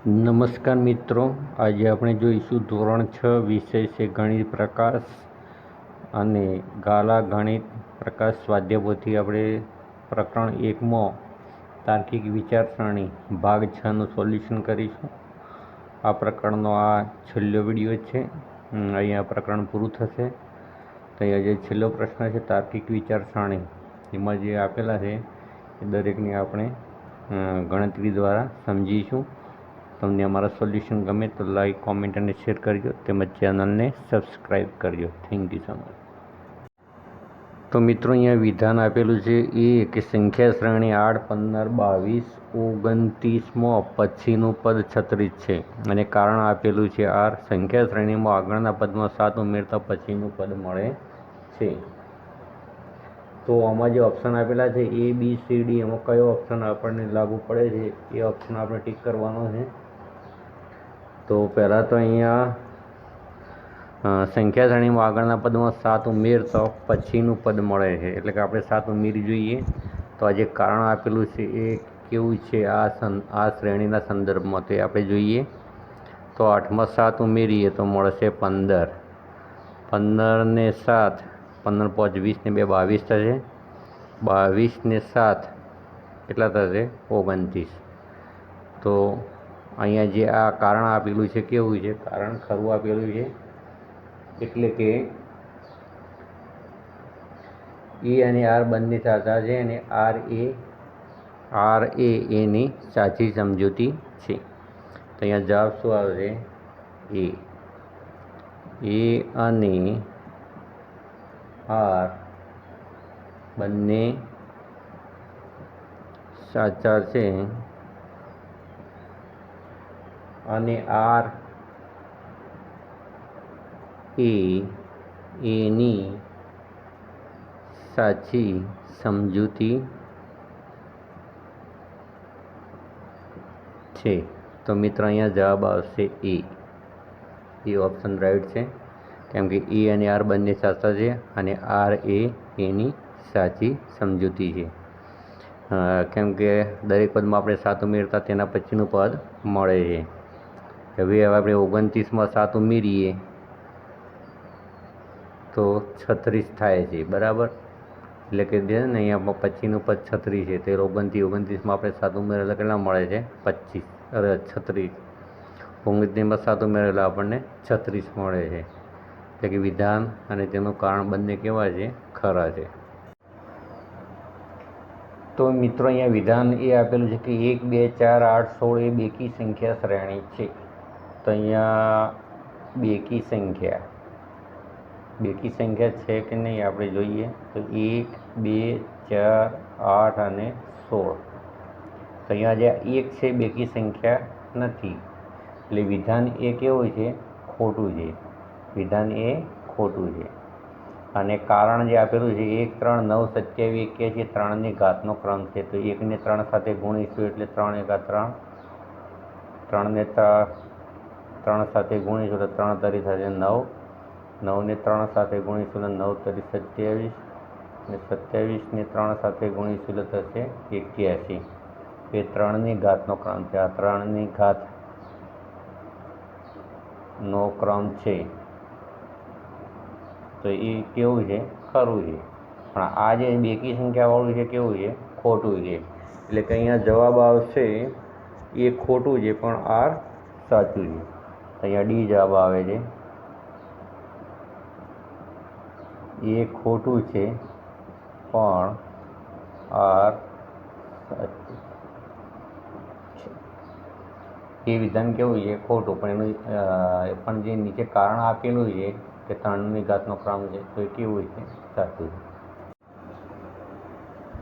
નમસ્કાર મિત્રો, આજે આપણે જોઈશું ધોરણ 6 વિષય છે ગણિત પ્રકાશ અને ગાલા ગણિત પ્રકાશ સ્વાધ્યાયપોથી આપણે પ્રકરણ 1માં તાર્કિક વિચારસરણી ભાગ 6નું સોલ્યુશન કરીશું. આ પ્રકરણનો આ છેલ્લો વિડીયો છે. અહીંયા પ્રકરણ પૂરું થશે. તો અહીંયા જે છેલ્લો પ્રશ્ન છે તાર્કિક વિચારસરણી, એમાં જે આપેલા છે એ દરેકને આપણે ગણતરી દ્વારા સમજીશું. તમને અમારા સોલ્યુશન ગમે તો લાઈક, કોમેન્ટ અને શેર કરજો, તેમજ ચેનલને સબસ્ક્રાઈબ કરજો. Thank you so much. તો મિત્રો, અહીંયા વિધાન આપેલું છે એ કે સંખ્યા શ્રેણી 8, 15, 22, 29માં પછીનું પદ 36 છે અને કારણ આપેલું છે આર. સંખ્યા શ્રેણીમાં આગળના પદમાં 7 ઉમેરતા પછીનું પદ મળે છે. તો આમાં જે ઓપ્શન આપેલા છે A, B, C, D, એમાં કયો ઓપ્શન આપણને લાગુ પડે છે એ ઓપ્શન આપણે ટીક કરવાનો છે. તો પહેલાં તો અહીંયા સંખ્યા શ્રેણીમાં આગળના પદમાં 7 ઉમેરતા પછીનું પદ મળે છે, એટલે કે આપણે 7 ઉમેરી જોઈએ. તો આ જે કારણ આપેલું છે એ કેવું છે આ શ્રેણીના સંદર્ભમાં તે આપણે જોઈએ. તો 8માં 7 ઉમેરીએ તો મળશે 15. 15 ને 7, 15 5 20 ને 2 22 થશે. 22 ને 7 કેટલા થશે? 29. તો અહીંયા જે આ કારણ આપેલું છે કેવું છે? કારણ ખરું આપેલું છે, એટલે કે એ અને આર બંને સાચા છે અને આર એ એની સાચી સમજૂતી છે. તો અહીંયા જવાબ શું આવશે? એ અને આર બંને સાચા છે અને આર એ એની સાચી સમજૂતી છે. તો મિત્રો, અહીંયા જવાબ આવશે એ ઓપ્શન રાઈટ છે, કેમ કે એ અને આર બંને સાચા છે અને આર એ એની સાચી સમજૂતી છે. કેમ કે દરેક પદમાં આપણે 7 ઉમેરતા તેના પછીનું પદ મળે છે. હવે આપણે 29માં 7 ઉમેરીએ તો 36 થાય છે, બરાબર. એટલે કે જે ને અહીંયા પછીનું પદ 36 છે, તે 29માં આપણે 7 ઉમેરેલા કેટલા મળે છે? 36. 29માં 7 ઉમેરેલા આપણને 36 મળે છે. એટલે કે વિધાન અને તેનું કારણ બંને કેવા છે? ખરા છે. તો મિત્રો, અહીંયા વિધાન એ આપેલું છે કે 1, 2, 4, 8, 16 એ બેકી સંખ્યા શ્રેણી છે. તો અહીંયા બેકી સંખ્યા છે કે નહીં આપણે જોઈએ. તો 1, 2, 4, 8 અને 16. તો અહીંયા જે 1 છે બેકી સંખ્યા નથી, એટલે વિધાન એ કેવું છે? ખોટું છે. વિધાન એ ખોટું છે. અને કારણ જે આપેલું છે 1, 3, 9, 27, 81 3ની ઘાતનો ક્રમ છે. તો 1 ને 3 સાથે ગુણીશું એટલે 3 × 3, 3 ને 3 સાથે ગુણીશું તો 3 તરી થશે 9, 9 ને 3 સાથે ગુણીશું તો 9 તરી 27, અને 27 ને 3 સાથે ગુણીશું તો થશે 81. એ 3ની ઘાતનો ક્રમ છે. આ 3ની ઘાતનો ક્રમ છે. તો એ કેવું છે? ખરું છે. પણ આ જે બેકી સંખ્યાવાળું છે કેવું છે? ખોટું છે. એટલે કે અહીંયા જવાબ આવશે એ ખોટું છે પણ આર સાચું છે. અહીંયા ડી જવાબ આવે છે. એ ખોટું છે પણ આર સાચું છે. એ વિધાન કેવું છે? ખોટું. પણ એનું જે નીચે કારણ આપેલું છે કે 3ની ઘાતનો ક્રમ છે, તો એ કેવું છે? સાચું છે.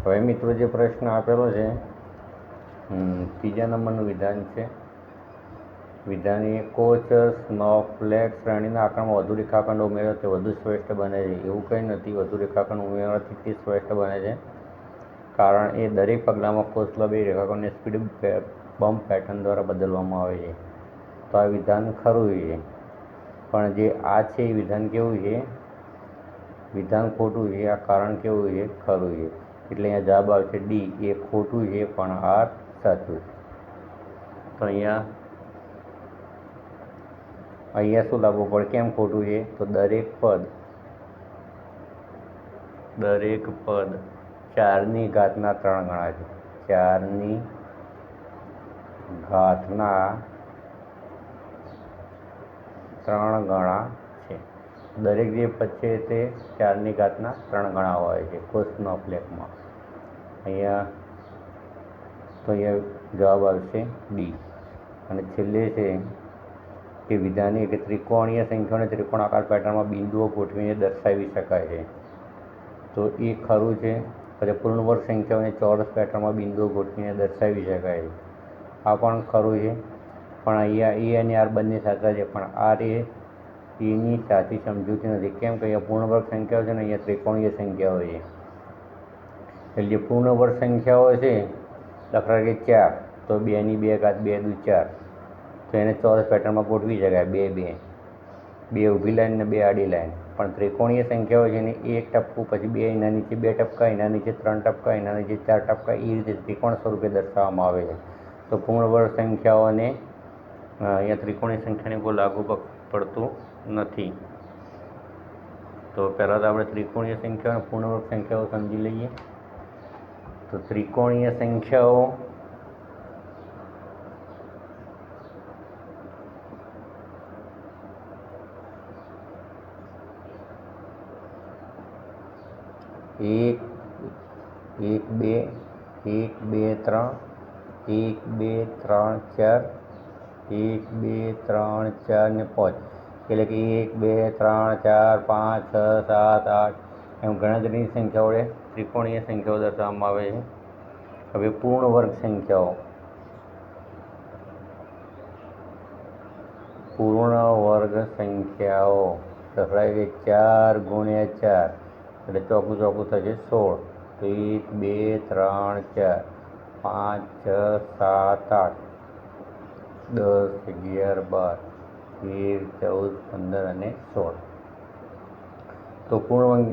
હવે મિત્રો, જે પ્રશ્ન આપેલો છે ત્રીજા નંબરનું વિધાન છે. વિધાન એ કોચ સ્નોફ્લેક શ્રેણીના આકારમાં વધુ રેખાખંડ ઉમેરવાથી વધુ સ્પષ્ટ બને છે. એવું કંઈ નથી. વધુ રેખાખંડ ઉમેરવાથી તે સ્પષ્ટ બને છે. કારણ એ દરેક પગલામાં કોષલા બે રેખાખંડને સ્પીડ બમ્પ પેટર્ન દ્વારા બદલવામાં આવે છે. તો આ વિધાન ખરું છે. પણ જે આ છે એ વિધાન કેવું છે? વિધાન ખોટું છે. આ કારણ કેવું છે? ખરું છે. એટલે અહીંયા જવાબ આવશે ડી. એ ખોટું છે પણ આર સાચું છે. તો અહીંયા અહીંયા શું લાવવું પડે, કેમ ખોટું છે? તો દરેક પદ 4ની ઘાતના 3 ગણા છે. 4ની ઘાતના 3 ગણા છે. દરેક જે પદ છે તે 4ની ઘાતના 3 ગણા હોય છે કોષ્ટનો પ્લેટમાં. અહીંયા જવાબ આવશે ડી. અને છેલ્લે છે કે વિધાનીય કે ત્રિકોણીય સંખ્યાઓને ત્રિકોણાકાર પેટર્નમાં બિંદુઓ ગોઠવીને દર્શાવી શકાય છે. તો એ ખરું છે. પછી પૂર્ણ વર્ગ સંખ્યાઓને ચોરસ પેટર્નમાં બિંદુઓ ગોઠવીને દર્શાવી શકાય છે. આ પણ ખરું છે. પણ અહીંયા એ અને આર બંને સાચા છે, પણ આર એ એની સાચી સમજૂતી નથી. કેમ કે અહીંયા પૂર્ણ વર્ગ સંખ્યાઓ છે ને અહીંયા ત્રિકોણીય સંખ્યાઓ છે. એટલે જે પૂર્ણ વર્ગ સંખ્યાઓ છે, દાખલા કે 4, તો 2ની 2 ઘાત 2 દુ 4, તો એને ચોરસ પેટર્નમાં ગોઠવી શકાય. 2 2 ઊભી લાઈન ને 2 આડી લાઈન. પણ ત્રિકોણીય સંખ્યાઓ છે ને એક ટપકું, પછી 2, એના નીચે 2 ટપકા, એના નીચે 3 ટપકા, એના નીચે 4 ટપકા, એ રીતે ત્રિકોણ સ્વરૂપે દર્શાવવામાં આવે છે. તો પૂર્ણ વર્ગ સંખ્યાઓને અહીંયા ત્રિકોણીય સંખ્યાને કોઈ લાગુ પડતું નથી. તો પહેલાં તો આપણે ત્રિકોણીય સંખ્યાઓ અને પૂર્ણ વર્ગ સંખ્યાઓ સમજી લઈએ. તો ત્રિકોણીય સંખ્યાઓ એક 2 1 2 3 1 2 3 4 1 2 3 4 ને 5, એટલે કે 1 2 3 4 5 6 7 8 એમ ગણતરીની સંખ્યાઓ વડે ત્રિકોણીય સંખ્યાઓ દર્શાવવામાં આવે છે. હવે પૂર્ણ વર્ગ સંખ્યાઓ, દાખલા કે 4 ગુણ્યા 4 એટલે ચોકું ચોકું થશે 16. તો 1 2 3 4 5 6 7 8 10 11 12 13 14 15 અને 16. તો પૂર્ણ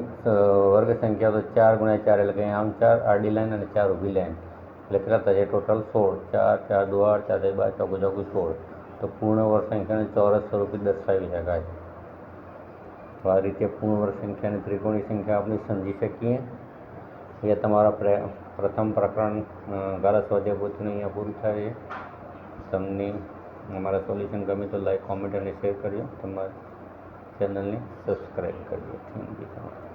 વર્ગ સંખ્યા તો 4 ગુણ્યા 4 એટલે કે આમ 4 આડી લાઈન અને 4 ઊભી લાઈન, એટલે કેટલા થશે ટોટલ 16. 4 4 દુ 8 4 4 12 ચોકું ચોકું 16. તો પૂર્ણ વર્ગ સંખ્યાને ચોરસ સ્વરૂપે દર્શાવી શકાય. તો આ રીતે પૂર્ણ વર્ગ સંખ્યા અને ત્રિકોણીય સંખ્યા આપણે સમજી શકીએ. એ તમારા પ્રથમ પ્રકરણ ગાલા સ્વાધ્યાય પોથીનું અહીંયા પૂરું થાય છે. તમને અમારા સોલ્યુશન ગમે તો લાઈક, કોમેન્ટ અને શેર કરજો. તમારા ચેનલને સબસ્ક્રાઈબ કરજો. Thank you.